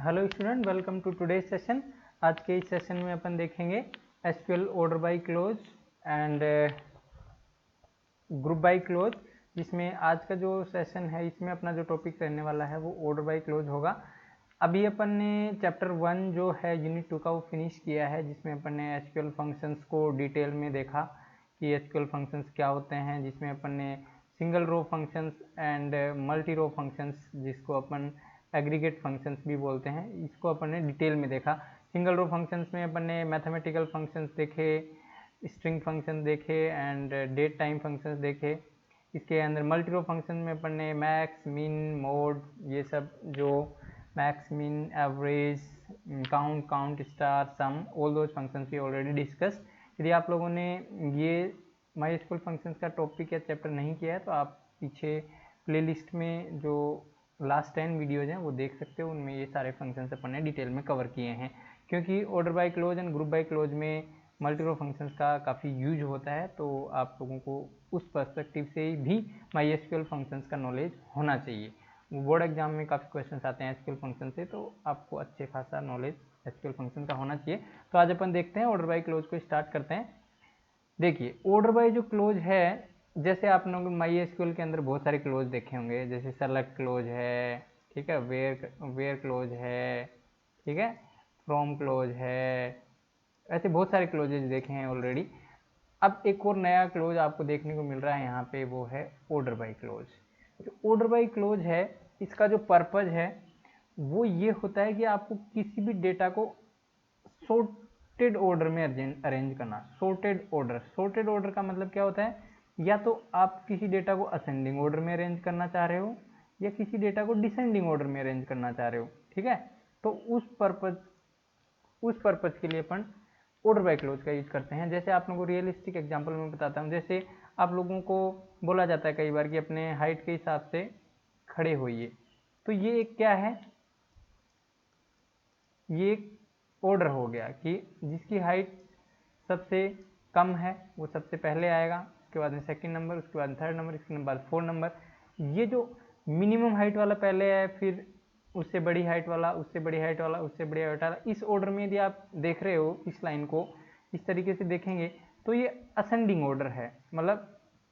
Hello student, welcome to today session. आज के इस सेशन में अपन देखेंगे SQL order by clause and group by clause, जिसमें आज का जो सेशन है इसमें अपना जो टॉपिक रहने वाला है वो ऑर्डर बाय क्लोज होगा। अभी अपन ने चैप्टर 1 जो है यूनिट 2 का वो फिनिश किया है, जिसमें अपन ने एसक्यूएल फंक्शंस को डिटेल में देखा कि एसक्यूएल फंक्शंस क्या होते हैं, जिसमें अपन ने single row functions and multi row functions, जिसको अपन एग्रीगेट फंक्शंस भी बोलते हैं, इसको अपन ने डिटेल में देखा। सिंगल रो फंक्शंस में अपन ने मैथमेटिकल फंक्शंस देखे, स्ट्रिंग फंक्शन देखे एंड डेट टाइम फंक्शंस देखे। इसके अंदर मल्टी रो फंक्शन में अपन ने मैक्स, मिन, मोड, ये सब जो max, min, average, count star, sum, all those functions we already discussed. यदि आप लोगों ने ये माईएसक्यूएल फंक्शंस का टॉपिक या चैप्टर नहीं किया है तो आप पीछे प्लेलिस्ट में जो लास्ट 10 वीडियोज हैं वो देख सकते हो, उनमें ये सारे फंक्शंस अपन ने डिटेल में कवर किए हैं। क्योंकि order by clause and group by close में मल्टी रो फंक्शंस का काफ़ी यूज होता है, तो आप लोगों को उस पर्सपेक्टिव से भी माईएसक्यूएल फंक्शंस का नॉलेज होना चाहिए। बोर्ड एग्जाम में काफ़ी क्वेश्चंस आते हैं एसक्यूएल फंक्शन से, तो आपको अच्छे खासा नॉलेज एसक्यूएल फंक्शन का होना चाहिए। तो आज अपन देखते हैं ऑर्डर बाय क्लोज को स्टार्ट करते हैं। देखिए, ऑर्डर बाय जो क्लोज है, जैसे आप लोग माईएसक्यूएल के अंदर बहुत सारे क्लोज देखे होंगे, जैसे सेलेक्ट क्लोज है, ठीक है, वेयर क्लोज है, ठीक है, फ्रॉम क्लोज है, ऐसे बहुत सारे क्लोजेज देखे हैं ऑलरेडी। अब एक और नया क्लोज आपको देखने को मिल रहा है यहाँ पे, वो है ऑर्डर बाय क्लोज। जो ऑर्डर बाय क्लोज है, इसका जो पर्पज है वो ये होता है कि आपको किसी भी डेटा को सॉर्टेड ऑर्डर में अरेंज करना। सॉर्टेड ऑर्डर का मतलब क्या होता है, या तो आप किसी डेटा को असेंडिंग ऑर्डर में अरेंज करना चाह रहे हो या किसी डेटा को डिसेंडिंग ऑर्डर में अरेंज करना चाह रहे हो, ठीक है। तो उस पर्पज के लिए अपन ऑर्डर बाय क्लोज का यूज करते हैं। जैसे आप लोगों को रियलिस्टिक एग्जांपल में बताता हूँ। जैसे आप लोगों को बोला जाता है कई बार कि अपने हाइट के हिसाब से खड़े होइए, तो ये एक क्या है, ये एक ऑर्डर हो गया कि जिसकी हाइट सबसे कम है वो सबसे पहले आएगा, उसके बाद में सेकंड नंबर, उसके बाद थर्ड नंबर, इसके बाद फोर्थ नंबर। ये जो मिनिमम हाइट वाला पहले है, फिर उससे बड़ी हाइट वाला, उससे बड़ी हाइट वाला, उससे बड़ी हाइट वाला, इस ऑर्डर में यदि आप देख रहे हो इस लाइन को इस तरीके से देखेंगे तो ये असेंडिंग ऑर्डर है। मतलब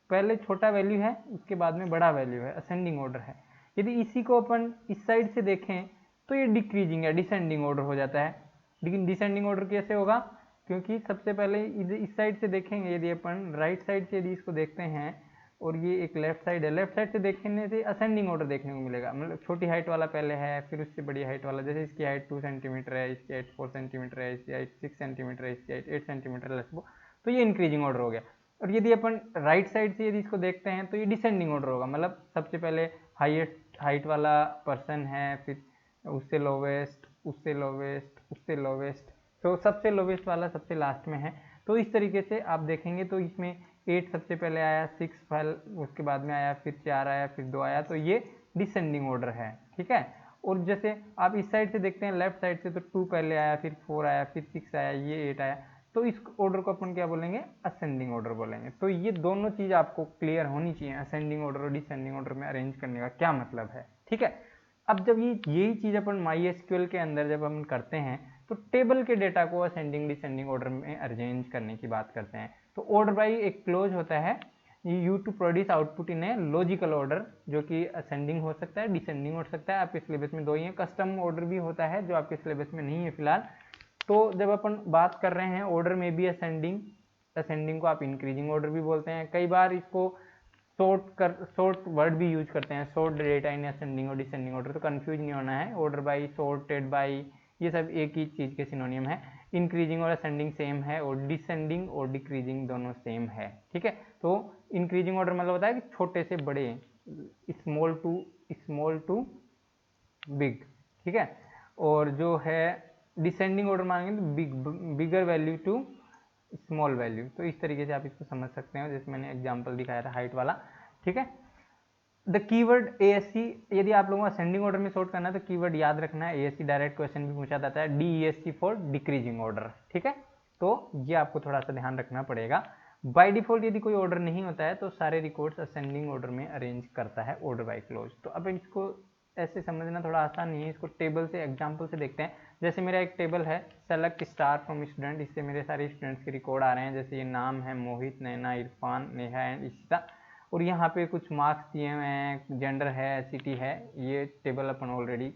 पहले छोटा वैल्यू है, उसके बाद में बड़ा वैल्यू है, असेंडिंग ऑर्डर है। यदि इसी को अपन इस साइड से देखें तो ये डिक्रीजिंग है, डिसेंडिंग ऑर्डर हो जाता है। लेकिन डिसेंडिंग ऑर्डर कैसे होगा, क्योंकि सबसे पहले इस साइड से देखेंगे, यदि अपन राइट साइड से यदि इसको देखते हैं और ये एक लेफ्ट साइड है, लेफ्ट साइड से देखने से असेंडिंग ऑर्डर देखने को मिलेगा। मतलब छोटी हाइट वाला पहले है, फिर उससे बड़ी हाइट वाला, जैसे इसकी हाइट 2 सेंटीमीटर है, इसकी हाइट 4 सेंटीमीटर है, इसकी हाइट 6 सेंटीमीटर है, इसकी हाइट 8 सेंटीमीटर है, तो ये इंक्रीजिंग ऑर्डर हो गया। और यदि अपन राइट साइड से यदि इसको देखते हैं तो ये डिसेंडिंग ऑर्डर होगा। मतलब सबसे पहले हाईएस्ट हाइट वाला पर्सन है, फिर उससे लोवेस्ट, उससे लोवेस्ट, उससे लोवेस्ट, तो सबसे लोवेस्ट वाला सबसे लास्ट में है। तो इस तरीके से आप देखेंगे तो इसमें 8 सबसे पहले आया, 6 फल उसके बाद में आया, फिर 4 आया, फिर 2 आया, तो ये डिसेंडिंग ऑर्डर है, ठीक है। और जैसे आप इस साइड से देखते हैं लेफ्ट साइड से, तो 2 पहले आया, फिर 4 आया, फिर 6 आया, ये 8 आया, तो इस ऑर्डर को अपन क्या बोलेंगे, असेंडिंग ऑर्डर बोलेंगे। तो ये दोनों चीज़ आपको क्लियर होनी चाहिए, असेंडिंग ऑर्डर और डिसेंडिंग ऑर्डर में अरेंज करने का क्या मतलब है, ठीक है। अब जब यही चीज़ अपन माईएसक्यूएल के अंदर जब हम करते हैं तो टेबल के डेटा को असेंडिंग डिसेंडिंग ऑर्डर में अरेंज करने की बात करते हैं। तो ऑर्डर बाई एक क्लोज होता है you to produce output in a logical order, जो कि असेंडिंग हो सकता है, डिसेंडिंग हो सकता है। आपके सिलेबस में दो ही है। कस्टम ऑर्डर भी होता है जो आपके सिलेबस में नहीं है फिलहाल। तो जब अपन बात कर रहे हैं ऑर्डर में भी असेंडिंग को आप इंक्रीजिंग ऑर्डर भी बोलते हैं। कई बार इसको शॉर्ट वर्ड भी यूज करते हैं, शॉर्ट डेटा इन असेंडिंग और डिसेंडिंग ऑर्डर। तो कंफ्यूज नहीं होना है, ऑर्डर बाई, सॉर्टेड बाई, ये सब एक ही चीज़ के सिनोनियम है। इंक्रीजिंग और असेंडिंग सेम है और डिसेंडिंग और डिक्रीजिंग दोनों सेम है, ठीक है। तो इंक्रीजिंग ऑर्डर मतलब होता है कि छोटे से बड़े, स्मॉल टू बिग, ठीक है। और जो है डिसेंडिंग ऑर्डर मानेंगे तो बिगर वैल्यू टू स्मॉल वैल्यू। तो इस तरीके से आप इसको समझ सकते हैं, जैसे मैंने एग्जांपल दिखाया था हाइट वाला, ठीक है। द कीवर्ड ASC, यदि आप लोगों को असेंडिंग ऑर्डर में सॉर्ट करना है तो कीवर्ड याद रखना है। ASC डायरेक्ट क्वेश्चन भी पूछा जाता है, DESC फॉर डिक्रीजिंग ऑर्डर, ठीक है। तो ये आपको थोड़ा सा ध्यान रखना पड़ेगा। बाय डिफॉल्ट यदि कोई ऑर्डर नहीं होता है तो सारे रिकॉर्ड्स असेंडिंग ऑर्डर में अरेंज करता है ऑर्डर बाय क्लोज। तो अब इसको ऐसे समझना थोड़ा आसान नहीं है, इसको टेबल से एग्जांपल से देखते हैं। जैसे मेरा एक टेबल है सेलेक्ट स्टार फ्रॉम स्टूडेंट, इससे मेरे सारे स्टूडेंट्स के रिकॉर्ड आ रहे हैं। जैसे ये नाम है मोहित, नैना, इरफान, नेहा एंड इशिता, और यहाँ पे कुछ मार्क्स दिए हुए हैं, जेंडर है, सिटी है। ये table upon already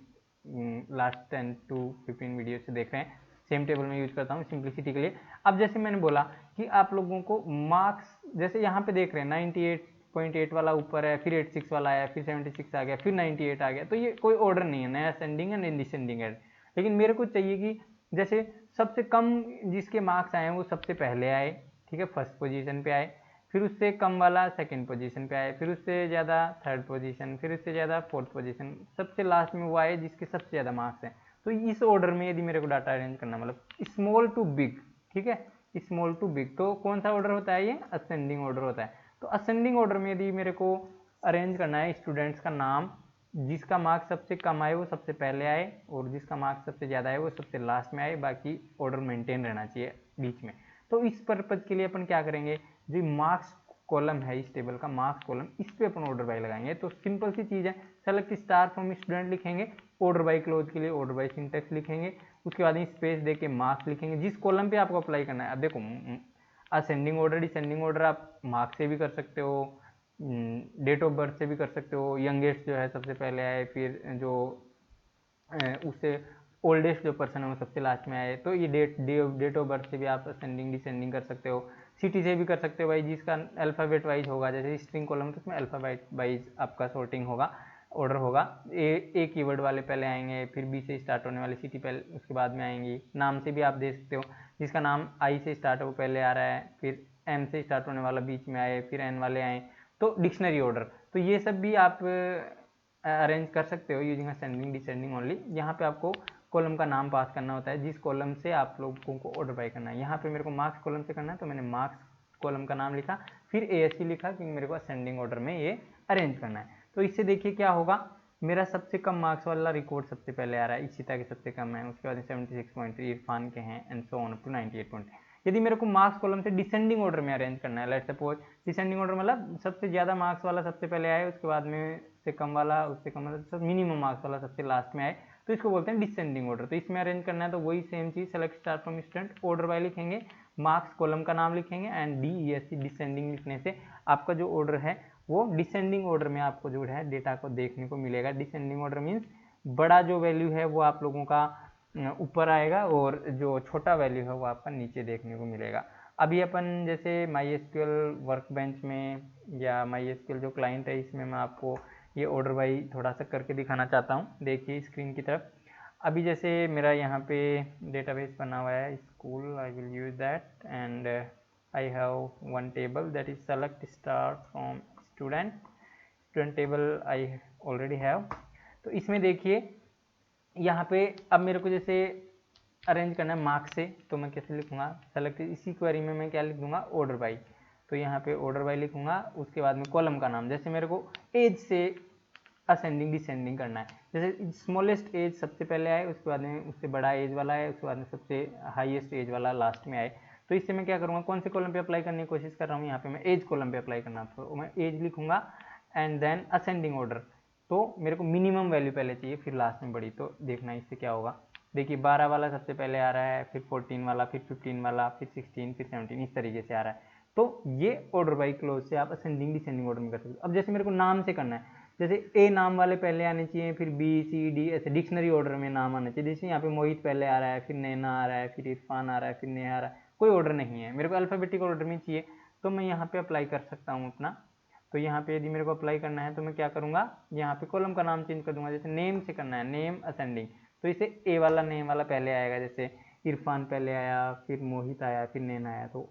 last 10 to 15 video से देख रहे हैं। सेम टेबल में यूज करता हूँ सिंप्लिसिटी के लिए। अब जैसे मैंने बोला कि आप लोगों को मार्क्स, जैसे यहाँ पे देख रहे हैं 98.8 वाला ऊपर है, फिर 86 वाला आया, फिर 76 आ गया, फिर 98 आ गया, तो ये कोई ऑर्डर नहीं है, नया असेंडिंग एंड डिसेंडिंग है। लेकिन मेरे को चाहिए कि जैसे सबसे कम जिसके मार्क्स आए वो सबसे पहले आए, ठीक है, फर्स्ट पोजीशन पे आए, फिर उससे कम वाला सेकंड पोजीशन पे आए, फिर उससे ज़्यादा थर्ड पोजीशन, फिर उससे ज़्यादा फोर्थ पोजीशन, सबसे लास्ट में वो आए जिसके सबसे ज़्यादा मार्क्स हैं। तो इस ऑर्डर में यदि मेरे को डाटा अरेंज करना, मतलब स्मॉल टू बिग, ठीक है, स्मॉल टू बिग, तो कौन सा ऑर्डर होता है, ये असेंडिंग ऑर्डर होता है। तो असेंडिंग ऑर्डर में यदि मेरे को अरेंज करना है स्टूडेंट्स का नाम, जिसका मार्क्स सबसे कम आए वो सबसे पहले आए, और जिसका मार्क्स सबसे ज़्यादा आए वो सबसे लास्ट में आए, बाकी ऑर्डर मेंटेन रहना चाहिए बीच में। तो इस पर्पज़ के लिए अपन क्या करेंगे, जो मार्क्स कॉलम है इस टेबल का, मार्क्स कॉलम, इस पे अपन ऑर्डर बाय लगाएंगे। तो सिंपल सी चीज़ है, सेलेक्ट स्टार फ्रॉम स्टूडेंट लिखेंगे, ऑर्डर बाय क्लोज के लिए ऑर्डर बाय सिंटेक्स लिखेंगे, उसके बाद स्पेस दे के मार्क्स लिखेंगे, जिस कॉलम पे आपको अप्लाई करना है। अब देखो असेंडिंग ऑर्डर डिसेंडिंग ऑर्डर आप मार्क्स से भी कर सकते हो, डेट ऑफ बर्थ से भी कर सकते हो, यंगेस्ट जो है सबसे पहले आए, फिर जो उससे ओल्डेस्ट जो पर्सन है वो सबसे लास्ट में आए, तो ये डेट ऑफ बर्थ से भी आप असेंडिंग डिसेंडिंग कर सकते हो। सिटी से भी कर सकते हो भाई, जिसका अल्फ़ाबेट वाइज होगा, जैसे स्ट्रिंग कॉलम तो उसमें अल्फ़ाबेट वाइज आपका सॉर्टिंग होगा, ऑर्डर होगा। ए कीवर्ड वाले पहले आएंगे, फिर बी से स्टार्ट होने वाली सिटी पहले उसके बाद में आएंगी। नाम से भी आप दे सकते हो, जिसका नाम आई से स्टार्ट हो वो पहले आ रहा है, फिर एम से स्टार्ट होने वाला बीच में आए, फिर एन वाले आए, तो डिक्शनरी ऑर्डर। तो ये सब भी आप अरेंज कर सकते हो यूजिंग असेंडिंग डिसेंडिंग ओनली। यहाँ पे आपको कॉलम का नाम पास करना होता है, जिस कॉलम से आप लोगों को ऑर्डर बाय करना है। यहाँ पे मेरे को मार्क्स कॉलम से करना है, तो मैंने मार्क्स कॉलम का नाम लिखा, फिर ASC लिखा, क्योंकि मेरे को असेंडिंग ऑर्डर में ये अरेंज करना है। तो इससे देखिए क्या होगा, मेरा सबसे कम मार्क्स वाला रिकॉर्ड सबसे पहले आ रहा है, इशिता के सबसे कम है, उसके बाद 76 पॉइंट इरफान के हैं, and so on up to 98 point. यदि मेरे को मार्क्स कॉलम से डिसेंडिंग ऑर्डर में अरेंज करना है, लेट्स सपोज डिसेंडिंग ऑर्डर मतलब सबसे ज़्यादा मार्क्स वाला सबसे पहले आए, उसके बाद में से कम वाला, उससे कम वाला, मिनिमम मार्क्स वाला सबसे लास्ट में आए, तो इसको बोलते हैं डिसेंडिंग ऑर्डर। तो इसमें अरेंज करना है तो वही same cheese, select star from student, order bye लिखेंगे, मार्क्स कॉलम का नाम लिखेंगे, एंड DESC डिसेंडिंग लिखने से आपका जो ऑर्डर है वो डिसेंडिंग ऑर्डर में आपको जो है डेटा को देखने को मिलेगा। डिसेंडिंग ऑर्डर मीन्स बड़ा जो वैल्यू है वो आप लोगों का ऊपर आएगा, और जो छोटा वैल्यू है वो आपका नीचे देखने को मिलेगा। अभी अपन जैसे MySQL वर्कबेंच में या MySQL जो क्लाइंट है, इसमें मैं आपको ये ऑर्डर बाई थोड़ा सा करके दिखाना चाहता हूँ। देखिए स्क्रीन की तरफ, अभी जैसे मेरा यहाँ पे डेटाबेस बना हुआ है school, I will use that, and I have one table that is select star from student table I already have. तो इसमें देखिए यहाँ पे अब मेरे को जैसे अरेंज करना है मार्क्स से, तो मैं कैसे लिखूँगा, सेलेक्ट, इसी क्वेरी में मैं क्या लिख दूँगा, ऑर्डर बाई। तो यहाँ पे ऑर्डर बाई लिखूँगा, उसके बाद में कॉलम का नाम, जैसे मेरे को एज से असेंडिंग डिसेंडिंग करना है, जैसे स्मॉलेस्ट एज सबसे पहले आए, उसके बाद में उससे बड़ा एज वाला है, उसके बाद में सबसे हाईएस्ट एज वाला लास्ट में आए। तो इससे मैं क्या करूँगा, कौन से कॉलम पे अप्लाई करने की कोशिश कर रहा हूँ, यहाँ पे मैं एज कॉलम पे अप्लाई करना, तो मैं एज लिखूँगा, एंड देन असेंडिंग ऑर्डर। तो मेरे को मिनिमम वैल्यू पहले चाहिए, फिर लास्ट में बड़ी। तो देखना इससे क्या होगा, देखिए 12 वाला सबसे पहले आ रहा है, फिर 14 वाला, फिर 15 वाला, फिर 16, फिर 17, इस तरीके से आ रहा है। तो ये ऑर्डर बाई क्लोज से आप असेंडिंग डिसेंडिंग ऑर्डर में कर सकते हो। अब जैसे मेरे को नाम से करना है, जैसे ए नाम वाले पहले आने चाहिए, फिर B C D ऐसे डिक्शनरी ऑर्डर में नाम आने चाहिए। जैसे यहाँ पे मोहित पहले आ रहा है, फिर नैना आ रहा है, फिर इरफान आ रहा है, फिर नेहा आ रहा है, कोई ऑर्डर नहीं है, मेरे को अल्फ़ाबेटिक ऑर्डर में चाहिए, तो मैं यहाँ पे अप्लाई कर सकता हूँ अपना। तो यहाँ पे यदि मेरे को अप्लाई करना है तो मैं क्या करूँगा, यहाँ पे कॉलम का नाम चेंज कर दूंगा, जैसे नेम से करना है, नेम असेंडिंग, तो इसे ए वाला नेम वाला पहले आएगा, जैसे इरफान पहले आया, फिर मोहित आया, फिर नैना आया, तो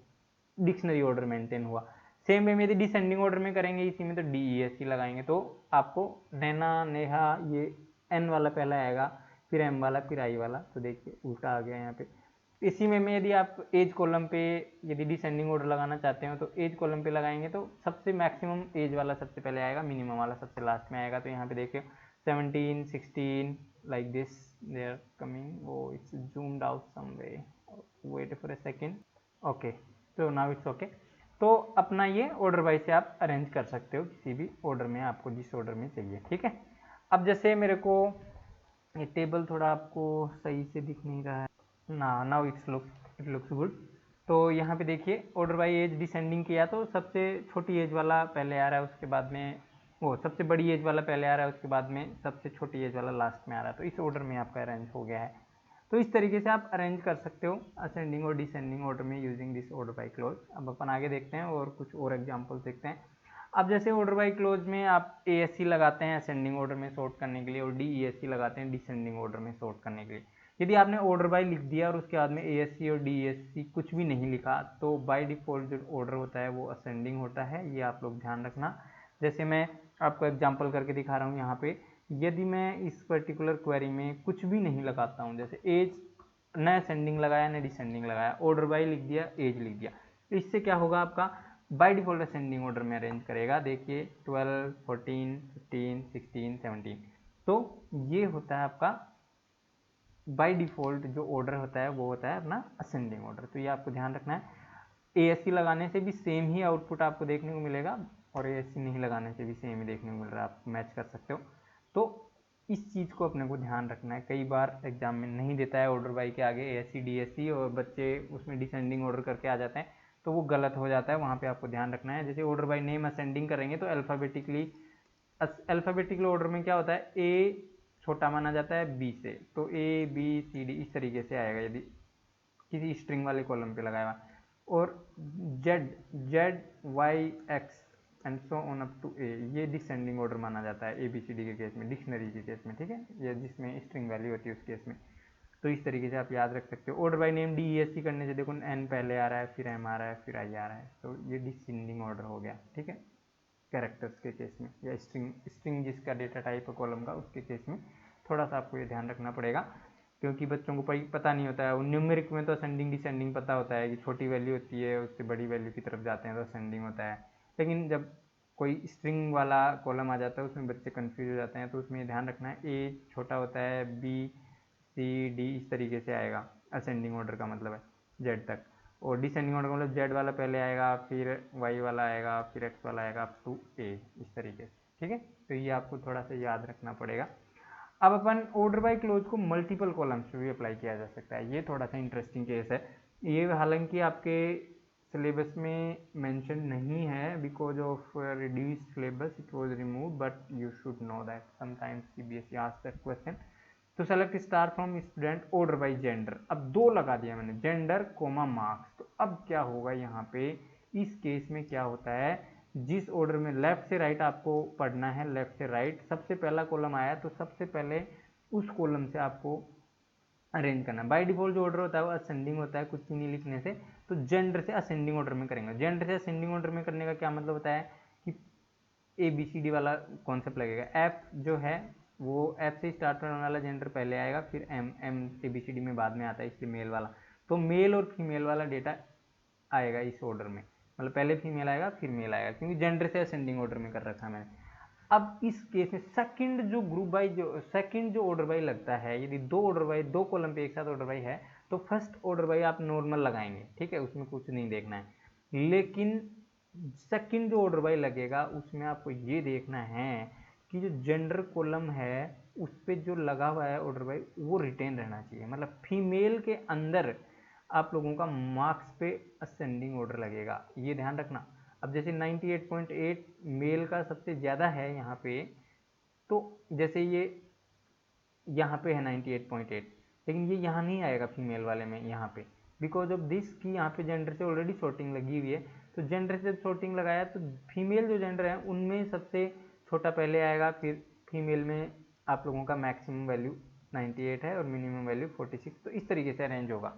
डिक्शनरी ऑर्डर मेंटेन हुआ। सेम वे में यदि डिसेंडिंग ऑर्डर में करेंगे इसी में, तो DESC लगाएंगे, तो आपको नैना, नेहा, ये N वाला पहला आएगा, फिर M वाला, फिर I वाला, तो देखिए उल्टा आ गया यहाँ पे। इसी में यदि आप एज कॉलम पे यदि डिसेंडिंग ऑर्डर लगाना चाहते हो, तो एज कॉलम पे लगाएंगे तो सबसे मैक्सिमम एज वाला सबसे पहले आएगा, मिनिमम वाला सबसे लास्ट में आएगा। तो यहाँ पे देखिए 17, 16 like this they are coming, वो it's zoomed out some way, wait for a second, okay, तो नाउ इट्स ओके। तो अपना ये ऑर्डर वाइज से आप अरेंज कर सकते हो किसी भी ऑर्डर में, आपको जिस ऑर्डर में चाहिए, ठीक है। अब जैसे मेरे को ये टेबल थोड़ा आपको सही से दिख नहीं रहा है ना, नाउ इट लुक्स गुड। तो यहाँ पे देखिए ऑर्डर बाई एज डिसेंडिंग किया तो सबसे छोटी एज वाला पहले आ रहा है, उसके बाद में वो सबसे बड़ी एज वाला पहले आ रहा है, उसके बाद में सबसे छोटी एज वाला लास्ट में आ रहा है। तो इस ऑर्डर में आपका अरेंज हो गया है। तो इस तरीके से आप अरेंज कर सकते हो असेंडिंग और डिसेंडिंग ऑर्डर में using this order by close. अब अपन आगे देखते हैं और कुछ और एग्जाम्पल देखते हैं। अब जैसे ऑर्डर बाई क्लोज में आप ASC लगाते हैं असेंडिंग ऑर्डर में सॉर्ट करने के लिए और DESC लगाते हैं डिसेंडिंग ऑर्डर में सॉर्ट करने के लिए। यदि आपने ऑर्डर बाई लिख दिया और उसके बाद में ASC और DESC कुछ भी नहीं लिखा तो बाय डिफॉल्ट जो ऑर्डर होता है वो असेंडिंग होता है। ये आप लोग ध्यान रखना। जैसे मैं आपको एग्जाम्पल करके दिखा रहा हूँ यहाँ पे, यदि मैं इस पर्टिकुलर क्वेरी में कुछ भी नहीं लगाता हूँ, जैसे एज न असेंडिंग लगाया न डिसेंडिंग लगाया, ऑर्डर बाई लिख दिया, एज लिख दिया, इससे क्या होगा आपका बाय डिफॉल्ट असेंडिंग ऑर्डर में अरेंज करेगा। देखिए 12, 14, 15, 16, 17। तो ये होता है आपका बाय डिफॉल्ट जो ऑर्डर होता है वो होता है अपना असेंडिंग ऑर्डर। तो ये आपको ध्यान रखना है। ASC लगाने से भी सेम ही आउटपुट आपको देखने को मिलेगा और ASC नहीं लगाने से भी सेम ही देखने को मिल रहा है, आप मैच कर सकते हो। तो इस चीज़ को अपने को ध्यान रखना है। कई बार एग्जाम में नहीं देता है ऑर्डर बाई के आगे ASC DSC और बच्चे उसमें डिसेंडिंग ऑर्डर करके आ जाते हैं, तो वो गलत हो जाता है। वहाँ पे आपको ध्यान रखना है। जैसे ऑर्डर बाई नेम असेंडिंग करेंगे तो अल्फ़ाबेटिकली ऑर्डर में क्या होता है, ए छोटा माना जाता है बी से, तो ABCD इस तरीके से आएगा यदि किसी स्ट्रिंग वाले कॉलम पे लगाया हुआ, और ZY X and so on up to A ये डिसेंडिंग ऑर्डर माना जाता है ABCD के केस में, डिक्शनरी के केस में, ठीक है, ये जिसमें स्ट्रिंग वैल्यू होती है उस केस में। तो इस तरीके से आप याद रख सकते हो। ऑर्डर बाई नेम DESC करने से देखो N पहले आ रहा है, फिर M आ रहा है, फिर I आ रहा है, तो ये डिसेंडिंग ऑर्डर हो गया, ठीक है, कैरेक्टर्स के केस में, या स्ट्रिंग जिसका डेटा टाइप है कॉलम का उसके केस में थोड़ा सा आपको ये ध्यान रखना पड़ेगा, क्योंकि बच्चों को पता नहीं होता है। न्यूमेरिक में तो असेंडिंग डिसेंडिंग पता होता है कि छोटी वैल्यू होती है उससे बड़ी वैल्यू की तरफ जाते हैं तो असेंडिंग होता है, लेकिन जब कोई स्ट्रिंग वाला कॉलम आ जाता है उसमें बच्चे कंफ्यूज हो जाते हैं। तो उसमें ध्यान रखना है A छोटा होता है BCD इस तरीके से आएगा, असेंडिंग ऑर्डर का मतलब है Z तक, और डिसेंडिंग ऑर्डर का मतलब Z वाला पहले आएगा, फिर Y वाला आएगा, फिर X वाला आएगा अप टू A इस तरीके से, ठीक है। तो ये आपको थोड़ा सा याद रखना पड़ेगा। अब अपन ऑर्डर बाय क्लोज को मल्टीपल कॉलम्स पे भी अप्लाई किया जा सकता है। ये थोड़ा सा इंटरेस्टिंग केस है। ये हालांकि आपके सिलेबस में मेंशन नहीं है, because of reduce syllabus it was remove, but you should know that sometimes CBSE ask that question. तो select star from student order by gender, अब 2 लगा दिया मैंने, जेंडर कोमा मार्क्स। तो अब क्या होगा यहाँ पे, इस केस में क्या होता है, जिस ऑर्डर में लेफ्ट से राइट आपको पढ़ना है, लेफ्ट से राइट सबसे पहला कॉलम आया तो सबसे पहले उस कॉलम से आपको अरेंज करना। बाय डिफॉल्ट जो ऑर्डर होता है वो असेंडिंग होता है कुछ भी नहीं लिखने से, तो जेंडर से असेंडिंग ऑर्डर में करेंगे। जेंडर से असेंडिंग ऑर्डर में करने का क्या मतलब होता है कि ABCD वाला कॉन्सेप्ट लगेगा। F जो है वो F से स्टार्ट होने वाला जेंडर पहले आएगा, फिर M ABCD में बाद में आता है, इसलिए मेल वाला। तो मेल और फीमेल वाला डेटा आएगा इस ऑर्डर में, मतलब पहले फीमेल आएगा फिर मेल आएगा, क्योंकि जेंडर से असेंडिंग ऑर्डर में कर रखा है मैंने। अब इस केस में सेकंड जो ग्रुप बाई जो सेकंड जो ऑर्डर बाई लगता है, यदि 2 ऑर्डर बाई 2 कॉलम पे एक साथ ऑर्डर बाई है तो फर्स्ट ऑर्डर बाई आप नॉर्मल लगाएंगे, ठीक है, उसमें कुछ नहीं देखना है। लेकिन सेकंड जो ऑर्डर बाई लगेगा उसमें आपको ये देखना है कि जो जेंडर कॉलम है उस पर जो लगा हुआ है ऑर्डर बाई वो रिटेन रहना चाहिए, मतलब फीमेल के अंदर आप लोगों का मार्क्स पे असेंडिंग ऑर्डर लगेगा, ये ध्यान रखना। अब जैसे 98.8 मेल का सबसे ज़्यादा है यहाँ पे, तो जैसे ये यहाँ पे है 98.8, लेकिन ये यहाँ नहीं आएगा फीमेल वाले में यहाँ पे, बिकॉज ऑफ दिस कि यहाँ पे जेंडर से ऑलरेडी सॉर्टिंग लगी हुई है। तो जेंडर से जब सॉर्टिंग लगाया तो फीमेल जो जेंडर है उनमें सबसे छोटा पहले आएगा, फिर फीमेल में आप लोगों का मैक्सिमम वैल्यू 98 है और मिनिमम वैल्यू 46। तो इस तरीके से अरेंज होगा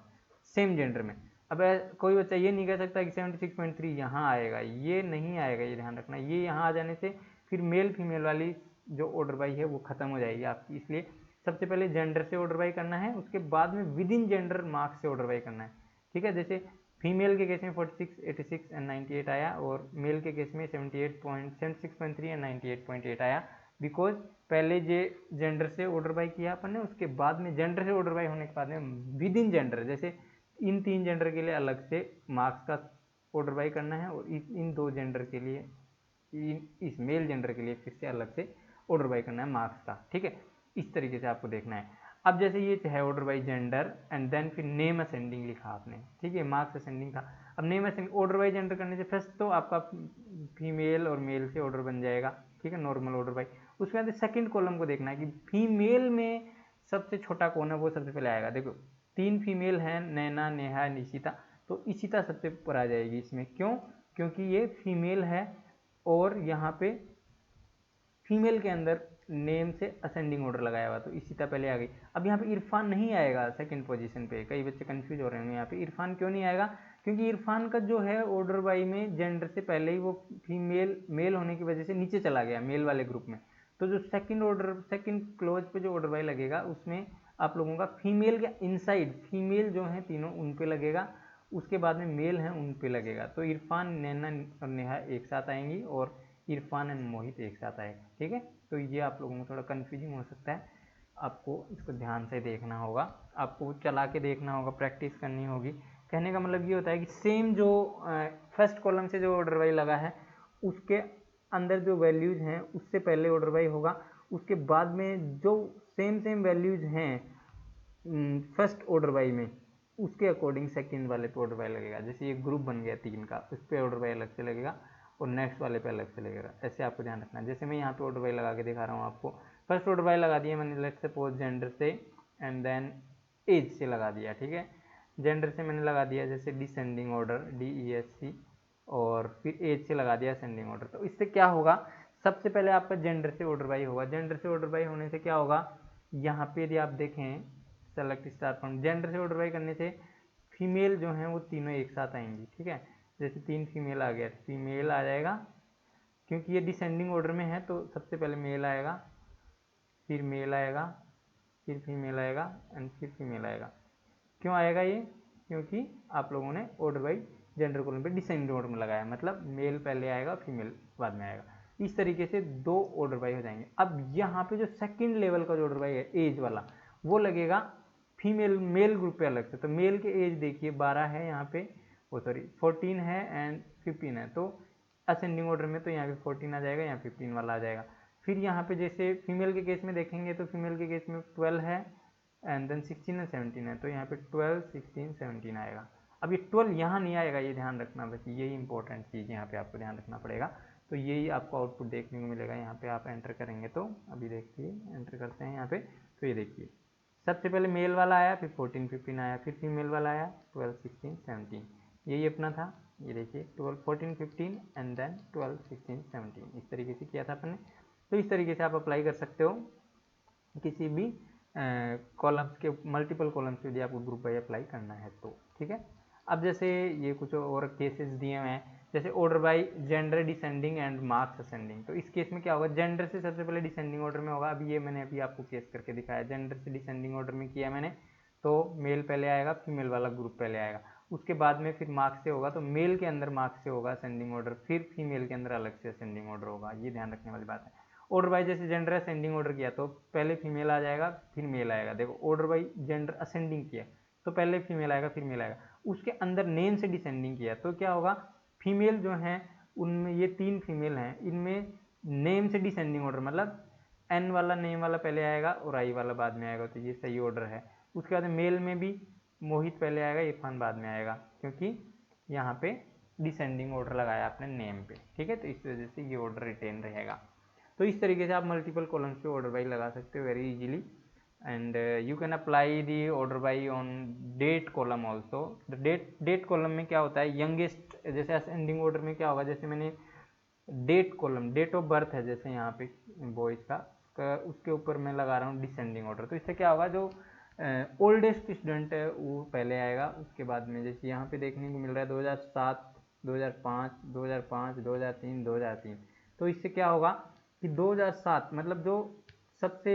सेम जेंडर में। अब कोई बच्चा ये नहीं कह सकता कि 76.3 यहाँ आएगा, ये नहीं आएगा, ये ध्यान रखना। ये यहाँ आ जाने से फिर मेल फीमेल वाली जो ऑर्डर बाई है वो खत्म हो जाएगी आपकी, इसलिए सबसे पहले जेंडर से ऑर्डर बाई करना है, उसके बाद में विद इन जेंडर मार्क्स से ऑर्डर बाई करना है, ठीक है। जैसे फीमेल के केस में 46, 86 एंड 98 आया, और मेल के केस में 76.3 एंड 98.8 आया, बिकॉज पहले जेंडर से ऑर्डर बाई किया अपन ने, उसके बाद में जेंडर से ऑर्डर बाई होने के बाद में विद इन जेंडर, जैसे इन 3 जेंडर के लिए अलग से मार्क्स का ऑर्डर बाई करना है, और इन 2 जेंडर के लिए, इस मेल जेंडर के लिए फिर से अलग से ऑर्डर बाई करना है मार्क्स का, ठीक है। इस तरीके से आपको देखना है। अब जैसे ये है order by gender and then फिर नेम असेंडिंग लिखा आपने, ठीक है, मार्क्स असेंडिंग था। अब name ascending order by gender करने से फर्स्ट तो आपका फीमेल और मेल से ऑर्डर बन जाएगा, ठीक है, नॉर्मल ऑर्डर बाई। उसके बाद सेकंड कॉलम को देखना है कि फीमेल में सबसे छोटा कौन है, वो सबसे पहले आएगा। देखो 3 फीमेल हैं, नैना, नेहा, निशिता, तो इशिता सबसे ऊपर आ जाएगी इसमें। क्यों? क्योंकि ये फीमेल है और यहाँ पे फीमेल के अंदर नेम से असेंडिंग ऑर्डर लगाया हुआ, तो इशिता पहले आ गई। अब यहाँ पे इरफान नहीं आएगा सेकंड पोजीशन पे, कई बच्चे कंफ्यूज हो रहे होंगे यहाँ पे इरफान क्यों नहीं आएगा, क्योंकि इरफान का जो है ऑर्डर बाई में जेंडर से पहले ही वो फीमेल मेल होने की वजह से नीचे चला गया मेल वाले ग्रुप में। तो जो सेकंड क्लोज पे जो ऑर्डर बाई लगेगा उसमें आप लोगों का फीमेल के इनसाइड फीमेल जो है तीनों उन पे लगेगा, उसके बाद में मेल हैं उन पे लगेगा। तो इरफान, नैना और नेहा एक साथ आएंगी और इरफान एंड मोहित एक साथ आएगा, ठीक है। तो ये आप लोगों को थोड़ा कन्फ्यूजिंग हो सकता है, आपको इसको ध्यान से देखना होगा, आपको चला के देखना होगा, प्रैक्टिस करनी होगी। कहने का मतलब ये होता है कि सेम जो फर्स्ट कॉलम से जो ऑर्डर वाई लगा है उसके अंदर जो वैल्यूज हैं उससे पहले ऑर्डर वाई होगा, उसके बाद में जो सेम वैल्यूज हैं फर्स्ट ऑर्डर वाई में उसके अकॉर्डिंग सेकंड वाले पे ऑर्डर बाय लगेगा। जैसे ये ग्रुप बन गया 3 का, उस पर ऑर्डर बाय अलग से लगेगा और नेक्स्ट वाले पे अलग से लगेगा। ऐसे आपको ध्यान रखना है। जैसे मैं यहाँ पे ऑर्डर बाय लगा के दिखा रहा हूँ आपको, फर्स्ट ऑर्डर बाय लगा दिया मैंने, लेट्स सपोज जेंडर से एंड देन एज से लगा दिया, ठीक है। जेंडर से मैंने लगा दिया जैसे डिसेंडिंग ऑर्डर DESC, और फिर एज से लगा दिया असेंडिंग ऑर्डर। तो इससे क्या होगा, सबसे पहले आपका जेंडर से ऑर्डर बाय होगा। जेंडर से ऑर्डर बाय होने से क्या होगा, यहाँ पे यदि आप देखें सेलेक्ट स्टार फ्रॉम, जेंडर से ऑर्डर बाय करने से फीमेल जो हैं वो तीनों एक साथ आएंगी, ठीक है। जैसे 3 फीमेल आ गया, फीमेल आ जाएगा, क्योंकि ये डिसेंडिंग ऑर्डर में है तो सबसे पहले मेल आएगा, फिर मेल आएगा, फिर फीमेल आएगा एंड फिर फीमेल आएगा। क्यों आएगा ये, क्योंकि आप लोगों ने ऑर्डर बाई जेंडर कॉलम पे डिसेंडिंग ऑर्डर में लगाया, मतलब मेल पहले आएगा फीमेल बाद में आएगा। इस तरीके से 2 ऑर्डर बाई हो जाएंगे। अब यहाँ पे जो सेकंड लेवल का जो ऑर्डर बाई है एज वाला, वो लगेगा फीमेल मेल ग्रुप पे अलग से। तो मेल के एज देखिए 12 है यहाँ पे, वो सॉरी 14 है एंड 15 है, तो असेंडिंग ऑर्डर में तो यहाँ पे 14 आ जाएगा, यहाँ 15 वाला आ जाएगा। फिर यहाँ पे जैसे फीमेल के केस में देखेंगे तो फीमेल के केस में 12 है एंड देन 16 एंड 17 है, तो यहाँ पे 12, 16, 17 आएगा। अब ये 12 यहाँ नहीं आएगा, ये ध्यान रखना, बस यही इंपॉर्टेंट चीज़ यहाँ पे आपको ध्यान रखना पड़ेगा। तो यही आपको आउटपुट देखने को मिलेगा यहाँ पे, आप एंटर करेंगे तो अभी देखिए एंटर करते हैं यहाँ पे, तो ये देखिए सबसे पहले मेल वाला आया, फिर 14, 15 आया, फिर फीमेल वाला आया 12, 16, 17, यही अपना था। ये देखिए 12, 14, 15 एंड देन 12, 16, 17, इस तरीके से किया था अपन ने। तो इस तरीके से आप अप्लाई कर सकते हो किसी भी कॉलम्स के, मल्टीपल कॉलम्स के यदि आपको ग्रुप बाई अप्लाई करना है तो, ठीक है। अब जैसे ये कुछ और केसेस दिए हुए हैं, जैसे order by gender descending and marks ascending. तो इस केस में क्या होगा, जेंडर से सबसे पहले डिसेंडिंग ऑर्डर में होगा। अभी ये मैंने अभी आपको केस करके दिखाया, जेंडर से डिसेंडिंग ऑर्डर में किया मैंने, तो मेल पहले आएगा, फीमेल वाला ग्रुप पहले आएगा, उसके बाद में फिर मार्क्स से होगा, तो मेल के अंदर मार्क्स से होगा असेंडिंग ऑर्डर, फिर फीमेल के अंदर अलग से असेंडिंग ऑर्डर होगा। ये ध्यान रखने वाली बात है। ऑर्डर बाई जैसे जेंडर असेंडिंग ऑर्डर किया तो पहले फीमेल आ जाएगा फिर मेल आएगा। देखो ऑर्डर बाई जेंडर असेंडिंग किया तो पहले फीमेल आएगा फिर मेल आएगा। उसके अंदर नेम से डिसेंडिंग किया तो क्या होगा, फीमेल जो हैं उनमें ये 3 फीमेल हैं, इनमें नेम से डिसेंडिंग ऑर्डर, मतलब एन वाला नेम वाला पहले आएगा और आई वाला बाद में आएगा, तो ये सही ऑर्डर है। उसके बाद मेल में भी मोहित पहले आएगा, इरफान बाद में आएगा, क्योंकि यहाँ पे डिसेंडिंग ऑर्डर लगाया आपने नेम पे, ठीक है। तो इस वजह से ये ऑर्डर रिटेन रहेगा। तो इस तरीके से आप मल्टीपल कॉलम्स पे ऑर्डर बाई लगा सकते हो very easily, and you can apply the order by on date column also. Date column में क्या होता है, यंगेस्ट, जैसे असेंडिंग ऑर्डर में क्या होगा, जैसे मैंने date column, date of birth है जैसे यहाँ पे बॉयज का, उसके ऊपर मैं लगा रहा हूँ डिसेंडिंग ऑर्डर। तो इससे क्या होगा, जो ओल्डेस्ट स्टूडेंट है वो पहले आएगा, उसके बाद में जैसे यहाँ पे देखने को मिल रहा है 2007, 2005, 2005, 2003, 2003। तो इससे क्या होगा कि 2007 मतलब जो सबसे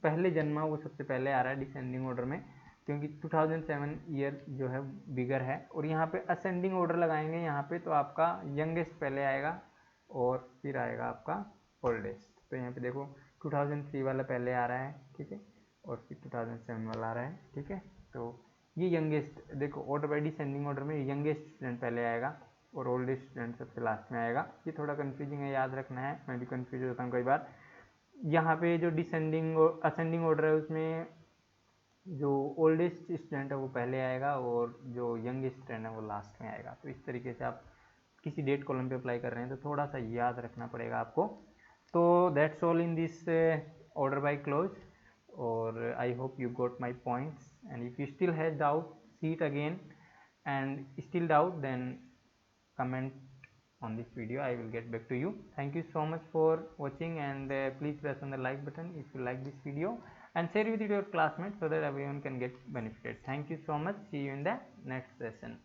पहले जन्मा वो सबसे पहले आ रहा है डिसेंडिंग ऑर्डर में, क्योंकि 2007 ईयर जो है बिगर है। और यहाँ पे असेंडिंग ऑर्डर लगाएंगे यहाँ पे, तो आपका यंगेस्ट पहले आएगा और फिर आएगा आपका ओल्डेस्ट। तो यहाँ पे देखो 2003 वाला पहले आ रहा है, ठीक है, और फिर 2007 वाला आ रहा है, ठीक है। तो ये यंगेस्ट, देखो ऑर्डर बाई डिसेंडिंग ऑर्डर में यंगेस्ट स्टूडेंट पहले आएगा और ओल्डेस्ट स्टूडेंट सबसे लास्ट में आएगा। ये थोड़ा कंफ्यूजिंग है, याद रखना है, मैं भी कंफ्यूज होता हूँ कई बार। यहाँ पे जो डिसेंडिंग और असेंडिंग ऑर्डर है उसमें जो ओल्डेस्ट स्टूडेंट है वो पहले आएगा और जो यंगेस्ट स्टूडेंट है वो लास्ट में आएगा। तो इस तरीके से आप किसी डेट कॉलम पे अप्लाई कर रहे हैं तो थोड़ा सा याद रखना पड़ेगा आपको। तो that's all in this order by close, और I hope you got my points, and if you still has doubt see it again, and still doubt then comment on this video, I will get back to you. Thank you so much for watching, and please press on the like button if you like this video, and share with your classmates so that everyone can get benefited. Thank you so much. See you in the next session.